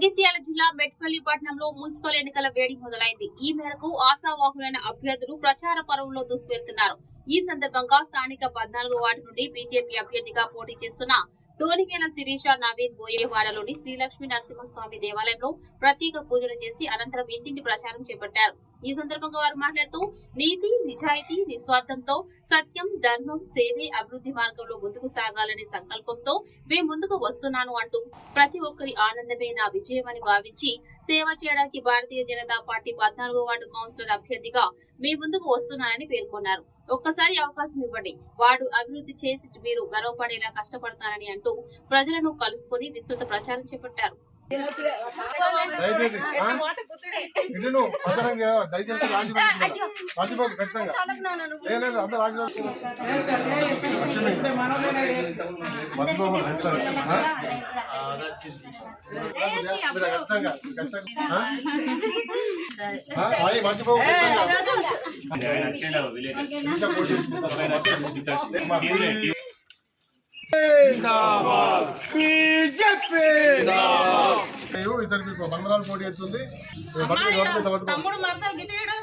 జగిత్యాల జిల్లా మెట్పల్లి పట్టణంలో మున్సిపల్ ఎన్నికల వేడి మొదలైంది. ఈ మేరకు ఆశావాహులైన అభ్యర్థులు ప్రచార పర్వంలో దూసుకెళ్తున్నారు. ఈ సందర్భంగా స్థానిక 14 వార్డు నుండి బీజేపీ అభ్యర్థిగా పోటీ చేస్తున్న తోనికేల శిరీష నవీన్ బోయేవాడలోని శ్రీలక్ష్మీ నరసింహస్వామి దేవాలయంలో ప్రత్యేక పూజలు చేసి అనంతరం ఇంటింటి ప్రచారం చేపట్టారు. ఈ సందర్భంగా వారు మాట్లాడుతూ నీతి, నిజాయితీ, నిస్వార్థంతో సత్యం, ధర్మం, సేవే అభివృద్ధి మార్గంలో ముందుకు సాగాలనే సంకల్పంతో మేము ముందుకు వస్తున్నాను అంటూ ప్రతి ఒక్కరి ఆనందమే నా విజయమని భావించి సేవ చేయడానికి Bharatiya Janata party 14వ ward councillor అభ్యర్థిగా మీ ముందుకు వస్తున్నానని పేర్కొన్నారు. ఒక్కసారి అవకాశం ఇవ్వండి, వార్డు అభివృద్ధి చేసి మీరు గర్వపడేలా కష్టపడతానని అంటూ ప్రజలను కలుసుకుని విస్తృత ప్రచారం చేపట్టారు. ఇతనికి బంగారాలు పోటీ అవుతుంది. తమ్ముడు మరదలు గిట్టాడు.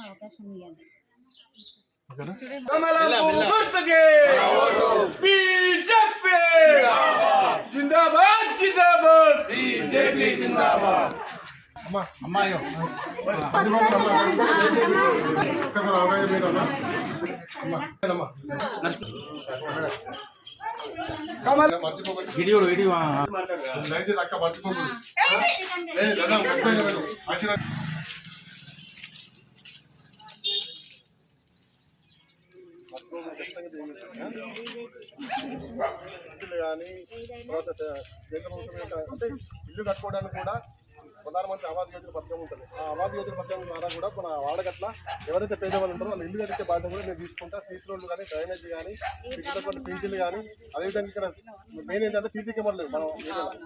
అవకాశం ఇవ్వండి. అమ్మాయి అక్క మర్చిపోకూడదు. కానీ అంటే ఇల్లు కట్టుకోవడానికి కూడా ప్రధానమంత్రి ఆవాస్ యోజన పథకం ఉంటుంది. ఆ ఆవాస్ యోజన పథకం ద్వారా కూడా మన వాడగట్ల ఎవరైతే పేదవాళ్ళు ఉంటారో వాళ్ళు ఇల్లు కట్టించే బాధ్యత కూడా నేను తీసుకుంటా. సీసీ రోడ్లు కానీ, డ్రైనేజ్ కానీ, ఇటువంటి పింఛన్లు కానీ, అదేవిధంగా ఇక్కడ మెయిన్ ఏంటంటే సీసీ కెమెరాలు. మనం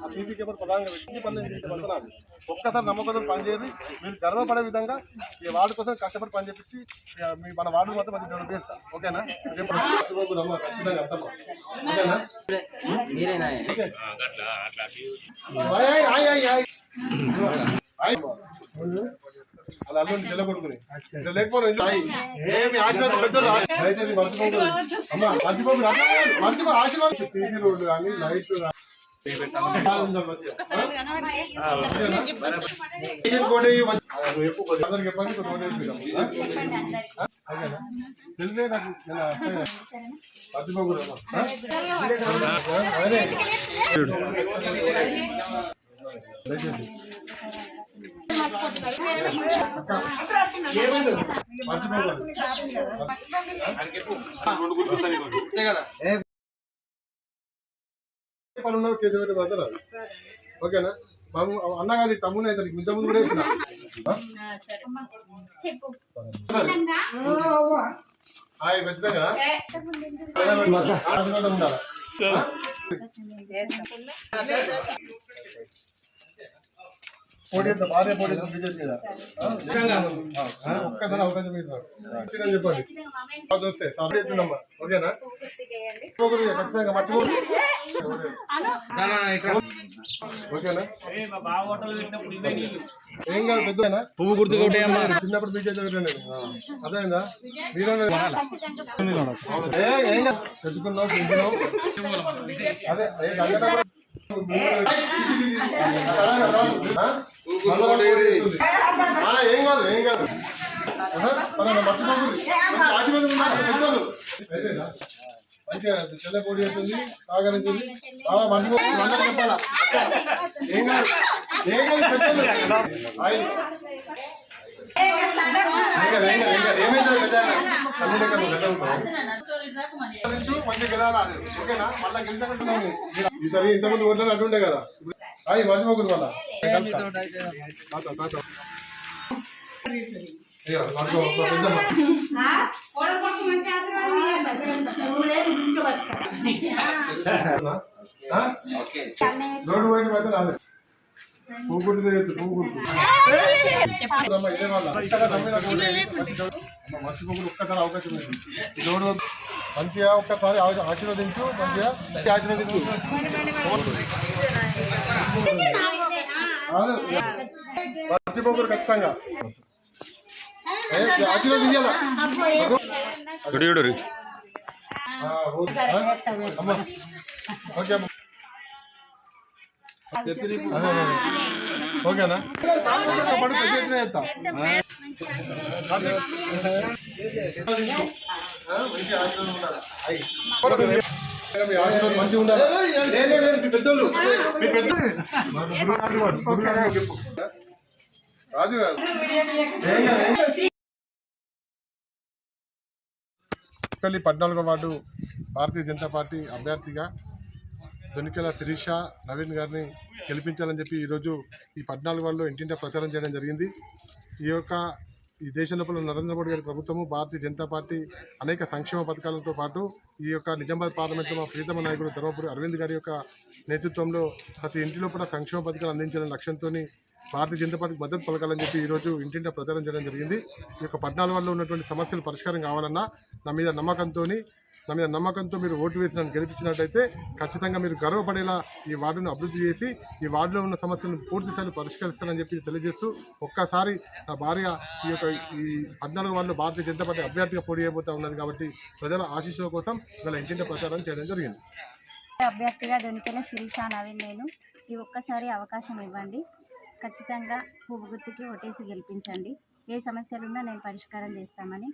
ఆ సీసీ కెమెరా ప్రధానంగా వ్యక్తి పనులు చేసేది ఒక్కసారి నమ్మకం పనిచేసి మీరు గర్వపడే విధంగా ఈ వార్డు కోసం కష్టపడి పని చేపించి మన వార్డు మాత్రం మంచి డెవలప్ చేస్తాం. ఓకేనా? ఖచ్చితంగా అర్థమా? ఓకేనా? అలా అల్లుండి తెల్లగొడుకుని లేకపోతే ఏమి ఆశీర్వాదం పెద్దలు మర్చిపోకూడదు. అమ్మా మర్చిపో ఆశీర్వాదం. సీసీ రోడ్డు కానీ, లైట్లు కానీ తెలిసే నాకు మర్చిపోకూడదు. పనులు చేతి పెట్టి మాత్రం ఓకేనా? అన్న కానీ తమ్ముడు అయితే ఇంత ముందు కూడా చెప్తున్నా. ఖచ్చితంగా ఉండాలి. పోటీ భార్య పోటీ బీజేపీ మీద ఒక్కసారి అవకాశం చెప్పండి. వస్తే సభ్యున్నమ్మా. ఓకేనా? ఖచ్చితంగా మర్చిపోదు. ఓకేనా? ఏం కాదు. పెద్దనా పువ్వు గుర్తు చిన్నప్పుడు బీజేపీ అదేందా మీరు పెట్టుకున్నావు పెంచున్నావు. అదే ఏం కాదు ఏం కాదు. మర్చిపోతుంది. ఆశీర్వాదం మంచిగా చెల్ల పోటీ అవుతుంది. తాగనిస్తుంది. మర్చిపోతుంది. అందరూ చెప్పాలా? ఏం కాదు ఏం కాదు. పెద్దలు మంచిగా గెలాలి. ఓకేనా? మళ్ళీ గెలిచినట్టు ఈసారి ఇంతకుముందు ఓట్లని అటుండే కదా. అవి మర్చిపోకూడదు. మళ్ళా రోడ్డు పోయిన రాలేదు. పూగుర్తు ఇదే వాళ్ళ మర్చిపోకుండా ఒక్కసారి అవకాశం ఉంది ఈరోజు మంచిగా ఒక్కసారి ఆశీర్వదించు మంచిగా ఆశీర్వదించు మర్చిపోకూడదు ఖచ్చితంగా ఆశీర్వదించాలా అమ్మా ఓకే అమ్మా ఓకేనా పడు పెద్ద ఎత్తున చేస్తా మంచిగా ఉండాలి మీ పెద్దోళ్ళు రాజు గారు పల్లి 14వ వార్డు భారతీయ జనతా పార్టీ అభ్యర్థిగా దొనికెల శిరీష నవీన్ గారిని గెలిపించాలని చెప్పి ఈరోజు ఈ 14 వార్డులో ఇంటింటా ప్రచారం చేయడం జరిగింది. ఈ దేశం లోపల నరేంద్ర మోడీ గారి ప్రభుత్వము భారతీయ జనతా పార్టీ అనేక సంక్షేమ పథకాలతో పాటు ఈ యొక్క నిజామాబాద్ పార్లమెంట్లో మా ప్రియతమ నాయకుడు ధర్మపురి అరవింద్ గారి యొక్క నేతృత్వంలో ప్రతి ఇంటి లోపల సంక్షేమ పథకాలు అందించాలనే లక్ష్యంతో భారతీయ జనతా పార్టీకి మద్దతు పలకాలని చెప్పి ఈరోజు ఇంటింటా ప్రచారం చేయడం జరిగింది. ఈ యొక్క 14 వార్డులో ఉన్నటువంటి సమస్యలు పరిష్కారం కావాలన్నా నా మీద నమ్మకంతో మీరు ఓటు వేసి నన్ను గెలిపించినట్టయితే ఖచ్చితంగా మీరు గర్వపడేలా ఈ వార్డును అభివృద్ధి చేసి ఈ వార్డులో ఉన్న సమస్యలను పూర్తి స్థాయిలో పరిష్కరిస్తానని చెప్పి తెలియజేస్తూ ఒక్కసారి నా భార్య ఈ 14 వార్డులో భారతీయ జనతా పార్టీ అభ్యర్థిగా పోటీ చేయబోతా ఉన్నది కాబట్టి ప్రజల ఆశీస్సుల కోసం ఇలా ఇంటింటి ప్రచారం చేయడం జరిగింది. అభ్యర్థిగా దొనికెల శిరీష నవీన్ నేను ఈ ఒక్కసారి అవకాశం ఇవ్వండి. ఖచ్చితంగా పువ్వు గుర్తుకి ఓటేసి గెలిపించండి. ఏ సమస్యలున్నా నేను పరిష్కారం చేస్తామని